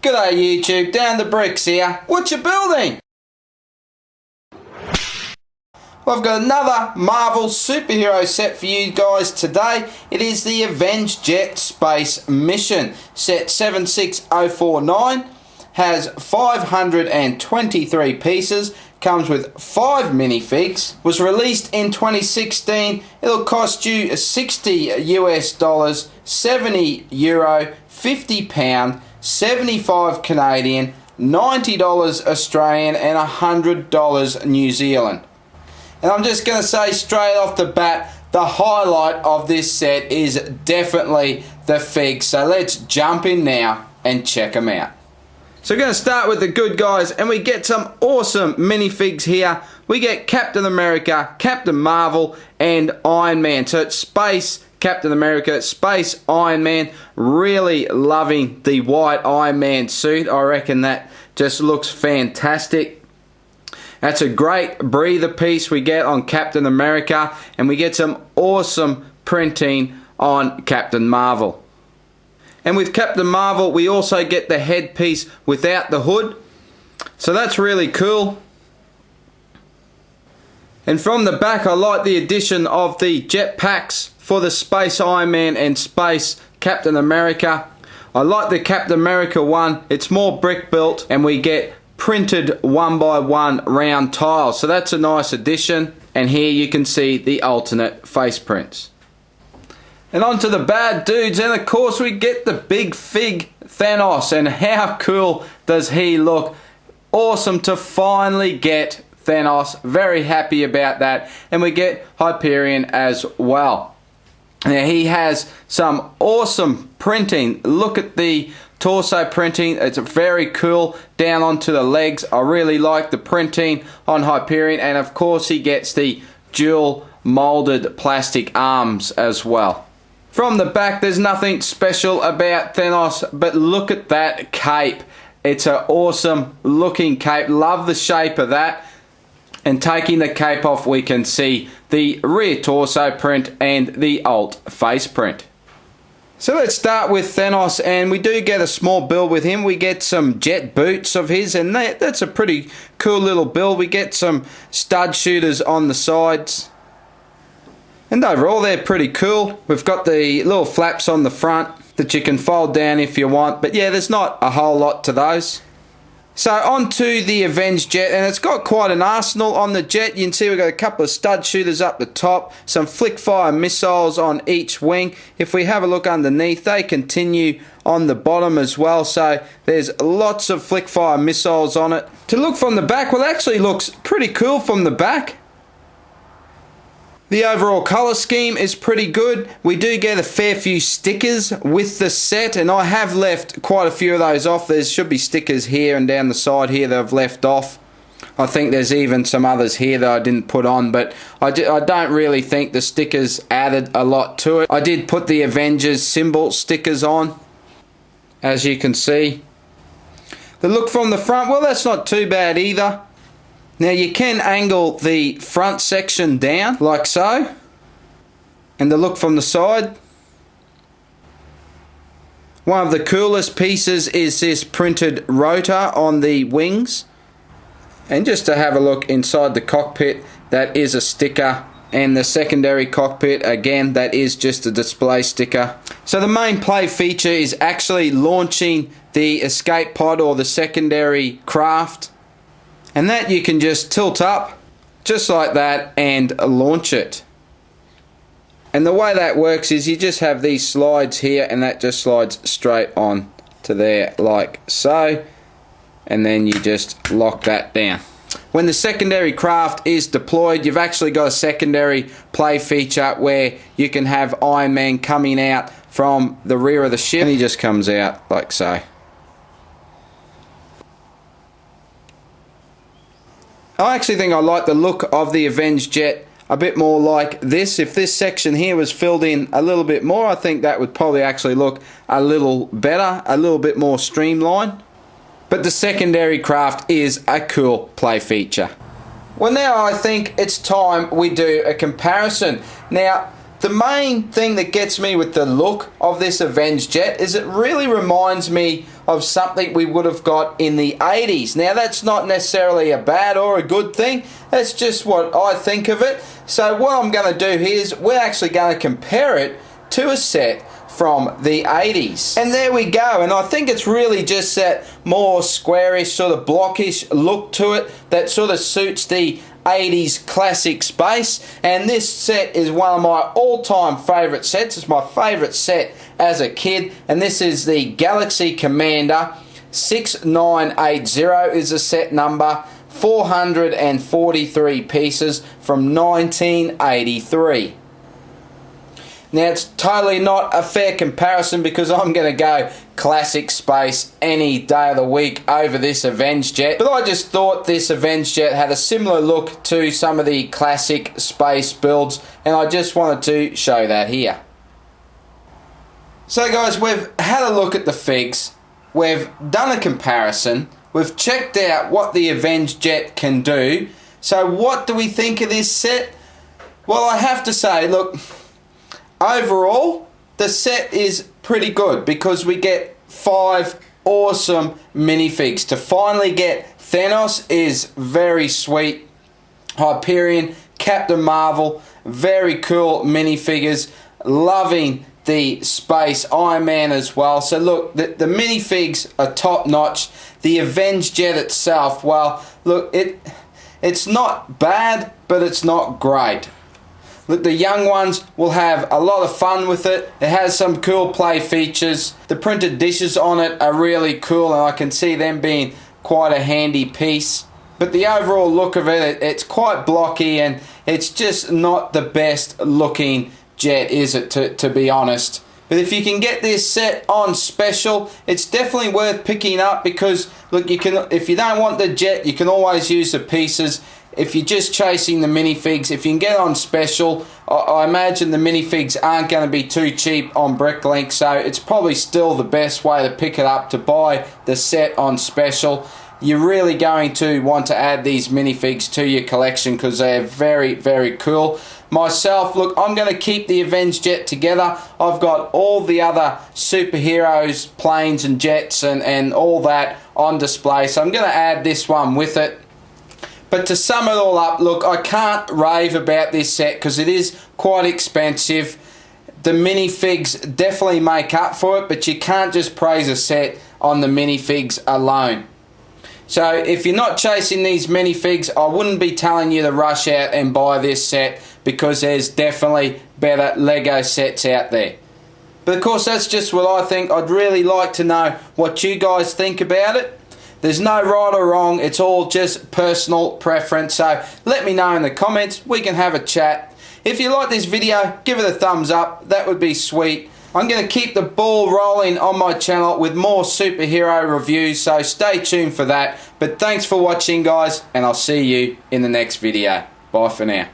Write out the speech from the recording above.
G'day YouTube, Down the Bricks here. What you building? Well, I've got another Marvel superhero set for you guys today. It is the Avenjet Space Mission. Set 76049. Has 523 pieces. Comes with 5 minifigs. Was released in 2016. It'll cost you 60 US dollars, 70 euro, 50 pound, 75 Canadian, $90 Australian, and $100 New Zealand. And I'm just going to say straight off the bat, the highlight of this set is definitely the figs. So let's jump in now and check them out. So we're going to start with the good guys, and we get some awesome minifigs here. We get Captain America, Captain Marvel, and Iron Man. So it's Space Captain America, Space Iron Man. Really loving the white Iron Man suit. I reckon that just looks fantastic. That's a great breather piece we get on Captain America, and we get some awesome printing on Captain Marvel. And with Captain Marvel, we also get the headpiece without the hood. So that's really cool. And from the back, I like the addition of the jetpacks for the Space Iron Man and Space Captain America. I like the Captain America one. It's more brick built, and we get printed 1x1 round tiles. So that's a nice addition. And here you can see the alternate face prints. And on to the bad dudes, and of course we get the big fig Thanos. And how cool does he look? Awesome to finally get Thanos. Very happy about that. And we get Hyperion as well. Now he has some awesome printing. Look at the torso printing. It's very cool down onto the legs. I really like the printing on Hyperion. And of course he gets the dual molded plastic arms as well. From the back, there's nothing special about Thanos, but look at that cape. It's an awesome looking cape. Love the shape of that. And taking the cape off, we can see the rear torso print and the alt face print. So let's start with Thanos, and we do get a small build with him. We get some jet boots of his, and that's a pretty cool little build. We get some stud shooters on the sides. And overall, they're pretty cool. We've got the little flaps on the front that you can fold down if you want. But yeah, there's not a whole lot to those. So on to the Avenjet, and it's got quite an arsenal on the jet. You can see we've got a couple of stud shooters up the top, some flick fire missiles on each wing. If we have a look underneath, they continue on the bottom as well. So there's lots of flick fire missiles on it. To look from the back, well, it actually looks pretty cool from the back. The overall colour scheme is pretty good. We do get a fair few stickers with the set, and I have left quite a few of those off. There should be stickers here and down the side here that I've left off. I think there's even some others here that I didn't put on, but I don't really think the stickers added a lot to it. I did put the Avengers symbol stickers on, as you can see. The look from the front, well, that's not too bad either. Now you can angle the front section down like so, and the look from the side. One of the coolest pieces is this printed rotor on the wings. And just to have a look inside the cockpit, that is a sticker. And the secondary cockpit, again, that is just a display sticker. So the main play feature is actually launching the escape pod or the secondary craft. And that you can just tilt up, just like that, and launch it. And the way that works is you just have these slides here, and that just slides straight on to there, like so. And then you just lock that down. When the secondary craft is deployed, you've actually got a secondary play feature where you can have Iron Man coming out from the rear of the ship, and he just comes out like so. I actually think I like the look of the Avenjet a bit more like this. If this section here was filled in a little bit more, I think that would probably actually look a little better, a little bit more streamlined. But the secondary craft is a cool play feature. Well, now I think it's time we do a comparison. Now, the main thing that gets me with the look of this Avenjet is it really reminds me of something we would have got in the 80s. Now that's not necessarily a bad or a good thing, that's just what I think of it. So what I'm going to do here is we're actually going to compare it to a set from the 80s. And there we go, and I think it's really just that more squarish, sort of blockish look to it that sort of suits the 80s classic space. And this set is one of my all-time favorite sets. It's my favorite set as a kid, and this is the Galaxy Commander 6980 is the set number, 443 pieces from 1983. Now it's totally not a fair comparison because I'm going to go classic space any day of the week over this Avenjet. But I just thought this Avenjet had a similar look to some of the classic space builds, and I just wanted to show that here. So guys, we've had a look at the figs, we've done a comparison, we've checked out what the Avenjet can do. So what do we think of this set? Well, I have to say, look, overall, the set is pretty good because we get 5 awesome minifigs. To finally get Thanos is very sweet. Hyperion, Captain Marvel, very cool minifigures. Loving the Space Iron Man as well. So look, the minifigs are top notch. The Avenjet itself, well, look, it's not bad, but it's not great. Look, the young ones will have a lot of fun with it. It has some cool play features. The printed dishes on it are really cool, and I can see them being quite a handy piece. But the overall look of it, it's quite blocky, and it's just not the best looking jet, is it, to be honest. But if you can get this set on special, it's definitely worth picking up because, look, you can, if you don't want the jet, you can always use the pieces. If you're just chasing the minifigs, if you can get on special, I imagine the minifigs aren't going to be too cheap on Bricklink, so it's probably still the best way to pick it up, to buy the set on special. You're really going to want to add these minifigs to your collection because they're very, very cool. Myself, look, I'm going to keep the Avenjet together. I've got all the other superheroes, planes and jets and all that on display, so I'm going to add this one with it. But to sum it all up, look, I can't rave about this set because it is quite expensive. The minifigs definitely make up for it, but you can't just praise a set on the minifigs alone. So if you're not chasing these minifigs, I wouldn't be telling you to rush out and buy this set because there's definitely better Lego sets out there. But of course, that's just what I think. I'd really like to know what you guys think about it. There's no right or wrong, it's all just personal preference, so let me know in the comments, we can have a chat. If you like this video, give it a thumbs up, that would be sweet. I'm going to keep the ball rolling on my channel with more superhero reviews, so stay tuned for that. But thanks for watching guys, and I'll see you in the next video. Bye for now.